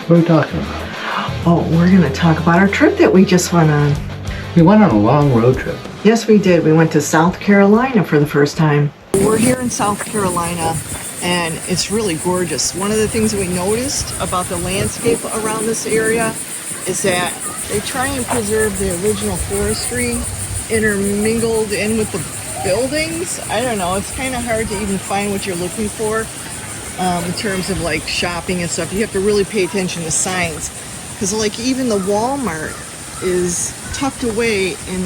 What are we talking about? Oh, we're going to talk about our trip that we just went on. We went on a long road trip. Yes, we did. We went to South Carolina for the first time. We're here in South Carolina, and it's really gorgeous. One of the things that we noticed about the landscape around this area is that they try and preserve the original forestry intermingled in with the buildings. I don't know. It's kind of hard to even find what you're looking for in terms of like shopping and stuff. You have to really pay attention to signs, because like even the Walmart is tucked away in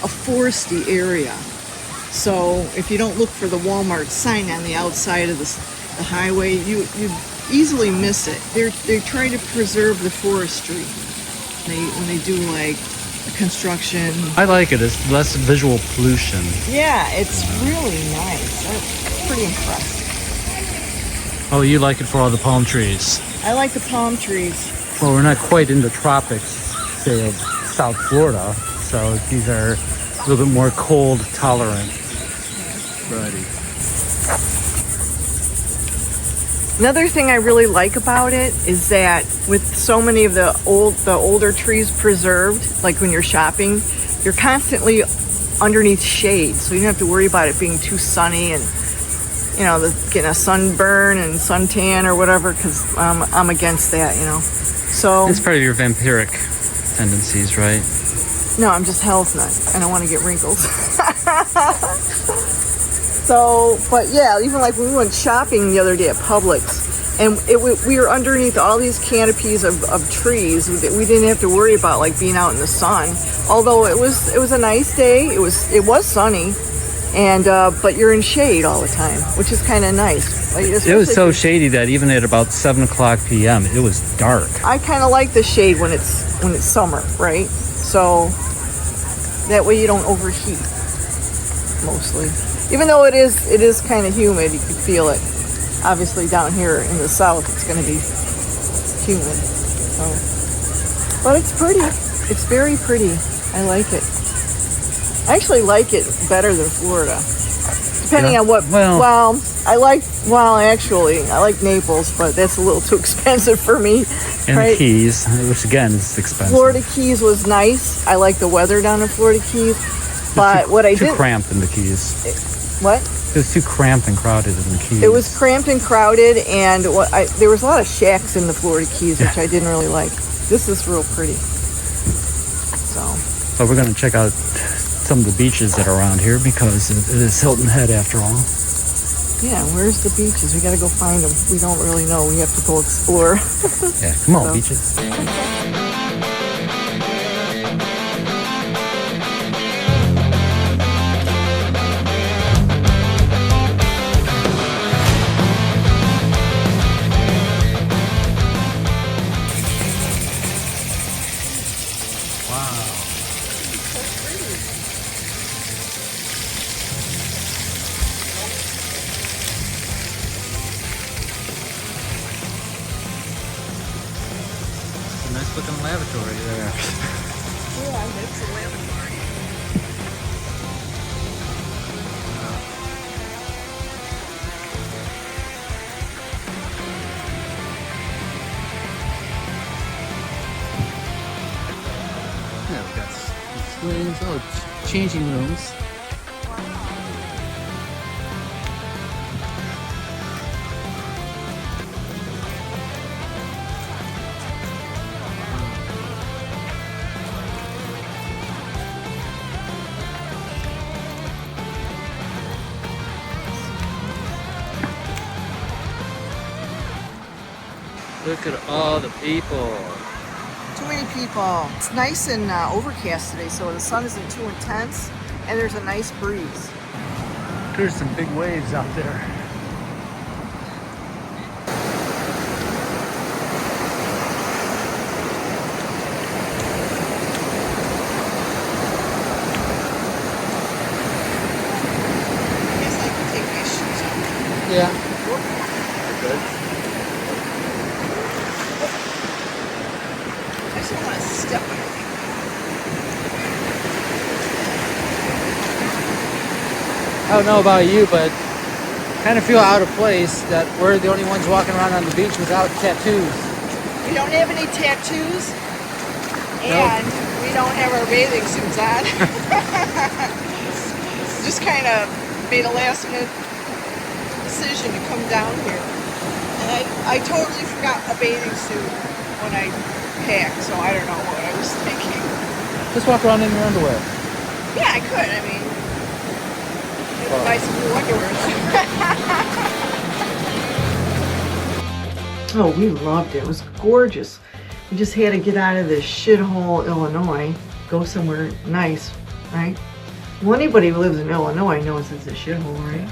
a foresty area. So if you don't look for the Walmart sign on the outside of the highway, you easily miss it. They're trying to preserve the forestry. When they do like construction. I like it. It's less visual pollution. Yeah, it's really nice. That's pretty impressive. Oh, you like it for all the palm trees. I like the palm trees. Well, we're not quite in the tropics, say, of South Florida, so these are a little bit more cold tolerant. Righty. Another thing I really like about it is that with so many of the older trees preserved, like when you're shopping, you're constantly underneath shade, so you don't have to worry about it being too sunny and getting a sunburn and suntan or whatever, because I'm against that, So It's part of your vampiric tendencies, right? No, I'm just health nut. I don't want to get wrinkles. So, but yeah, even like when we went shopping the other day at Publix, and we were underneath all these canopies of trees. We didn't have to worry about like being out in the sun. Although it was a nice day. It was sunny, and but you're in shade all the time, which is kind of nice. Like, it was so shady that even at about 7:00 p.m. it was dark. I kind of like the shade when it's summer, right? So that way you don't overheat mostly. Even though it is kind of humid, you can feel it. Obviously down here in the south, it's going to be humid. So, but it's pretty. It's very pretty. I like it. I actually like it better than Florida. Depending on what, I like Naples, but that's a little too expensive for me. And right? The Keys, which again is expensive. Florida Keys was nice. I like the weather down in Florida Keys. But what I did... Too cramped in the Keys. What? It was too cramped and crowded in the Keys. It was cramped and crowded, and there was a lot of shacks in the Florida Keys, which I didn't really like. This is real pretty. So we're going to check out some of the beaches that are around here, because it is Hilton Head after all. Yeah, where's the beaches? We got to go find them. We don't really know. We have to go explore. Yeah, come on, beaches. Nice looking lavatory there. Yeah, it's a lavatory. Yeah, we've got swings, changing rooms. Look at all the people. Too many people. It's nice and overcast today, so the sun isn't too intense, and there's a nice breeze. There's some big waves out there. I guess I can take my shoes off. Yeah. Good. I just want to step on it. I don't know about you, but kind of feel out of place that we're the only ones walking around on the beach without tattoos. We don't have any tattoos, and we don't have our bathing suits on. Just kind of made a last minute decision to come down here. And I totally forgot a bathing suit when I packed, so I don't know what I was thinking. Just walk around in your underwear. Yeah, I could. I mean, maybe buy some new underwear. Oh, we loved it. It was gorgeous. We just had to get out of this shithole Illinois, go somewhere nice, right? Well, anybody who lives in Illinois knows it's a shithole, right?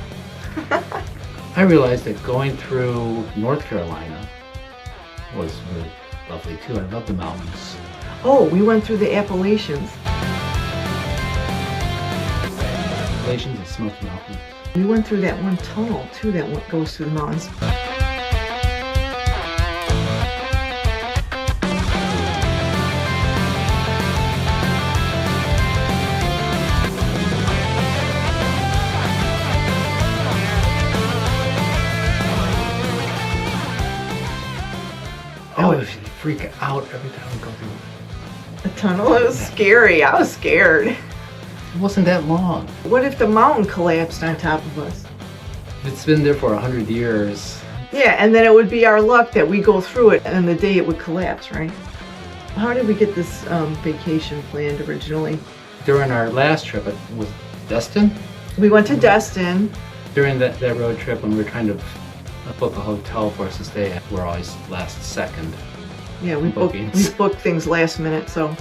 I realized that going through North Carolina was really lovely too. I love the mountains. Oh, we went through the Appalachians. Appalachians and Smoky Mountains. We went through that one tunnel too that goes through the mountains. Oh, you freak out every time we go through. The tunnel, it was scary. I was scared. It wasn't that long. What if the mountain collapsed on top of us? It's been there for 100 years. Yeah, and then it would be our luck that we go through it and the day it would collapse, right? How did we get this vacation planned originally? During our last trip, it was Destin. We went to Destin. During that road trip when we were trying to book a hotel for us to stay at, we're always last second. Yeah, we booked things last minute, so.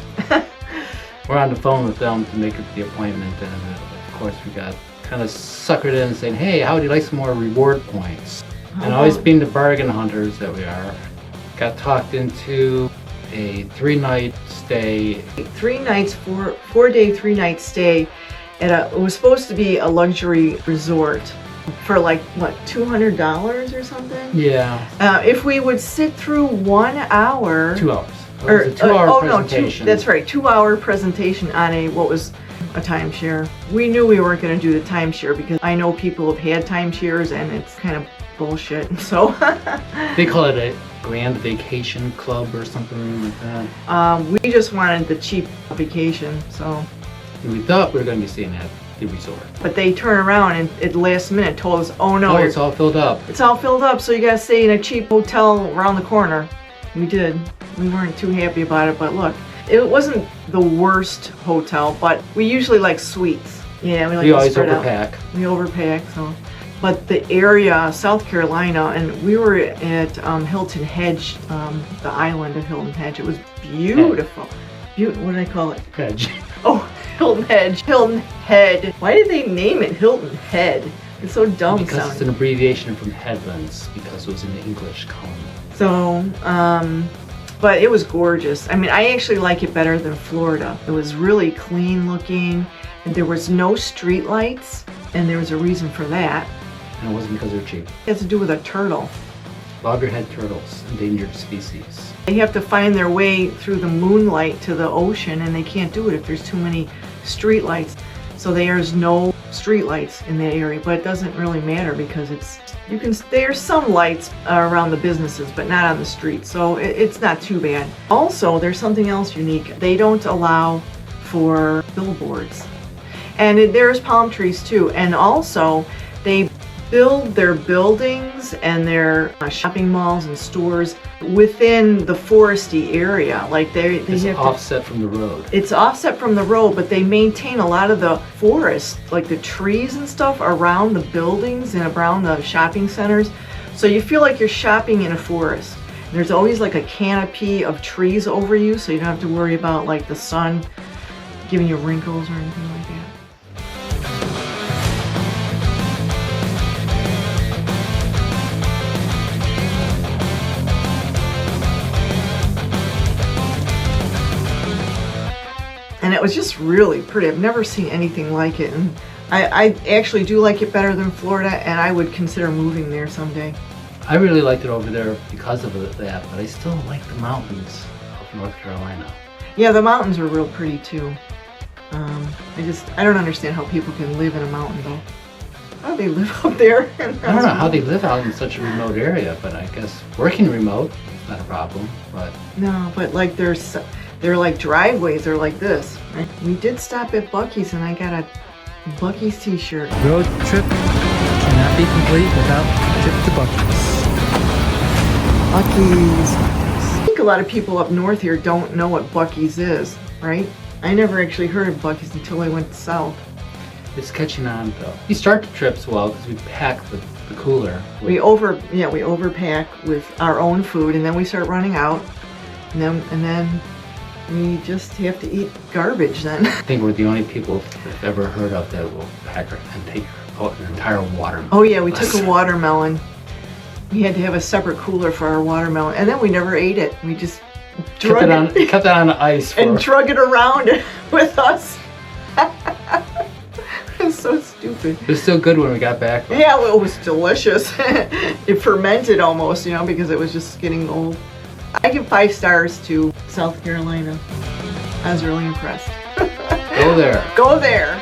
We're on the phone with them to make the appointment, and of course we got kind of suckered in saying, hey, how would you like some more reward points? And always being the bargain hunters that we are, got talked into a 3-night stay. 3 nights, 4-day, 3-night stay at it was supposed to be a luxury resort for like, what, $200 or something? Yeah. If we would sit through 1 hour. 2 hours. It was a 2-hour presentation. That's right, 2-hour presentation on what was a timeshare. We knew we weren't going to do the timeshare because I know people have had timeshares and it's kind of bullshit, so. They call it a grand vacation club or something like that. We just wanted the cheap vacation, so. And we thought we were going to be staying at the resort. But they turned around and at the last minute told us, oh no. Oh, it's all filled up. It's all filled up, so you gotta stay in a cheap hotel around the corner. We did. We weren't too happy about it, but look, it wasn't the worst hotel, but we usually like suites. Yeah, we like to always spread overpack. out. We overpack, so. But the area, South Carolina, and we were at Hilton Head, the island of Hilton Head. It was beautiful. What did I call it? Hedge. Oh, Hilton Head. Hilton Head. Why did they name it Hilton Head? It's so dumb Because sounding. it's an abbreviation from Headlands, because it was in the English colony. So, but it was gorgeous. I mean, I actually like it better than Florida. It was really clean looking, and there was no street lights, and there was a reason for that. And it wasn't because they're cheap. It has to do with a turtle. Loggerhead turtles, endangered species. They have to find their way through the moonlight to the ocean, and they can't do it if there's too many street lights. So there's no street lights in that area, but it doesn't really matter because there's some lights around the businesses, but not on the street, so it's not too bad. Also, there's something else unique. They don't allow for billboards, and there's palm trees too. And also, they build their buildings and their shopping malls and stores within the foresty area. Like It's have offset from the road. It's offset from the road, but they maintain a lot of the forest, like the trees and stuff around the buildings and around the shopping centers. So you feel like you're shopping in a forest. There's always like a canopy of trees over you, so you don't have to worry about like the sun giving you wrinkles or anything like that. And it was just really pretty. I've never seen anything like it. And I actually do like it better than Florida, and I would consider moving there someday. I really liked it over there because of that, but I still like the mountains of North Carolina. Yeah, the mountains are real pretty too. I don't understand how people can live in a mountain though. Oh, they live up there. I don't know how they live out in such a remote area, but I guess working remote is not a problem. But No, but like they're like driveways are like this. Right? We did stop at Buc-ee's and I got a Buc-ee's t-shirt. Road trip cannot be complete without a trip to Buc-ee's. Buc-ee's. I think a lot of people up north here don't know what Buc-ee's is, right? I never actually heard of Buc-ee's until I went south. it's catching on though. We start the trips well because we pack the cooler. We overpack with our own food and then we start running out. And then we just have to eat garbage then. I think we're the only people I've ever heard of that will pack and take an entire watermelon. Oh yeah, we took a watermelon. We had to have a separate cooler for our watermelon, and then we never ate it. We just kept it on the ice and drug it around with us. It's so stupid. It was still good when we got back. Yeah, well, it was delicious. It fermented almost, because it was just getting old. I give 5 stars to South Carolina. I was really impressed. Go there. Go there.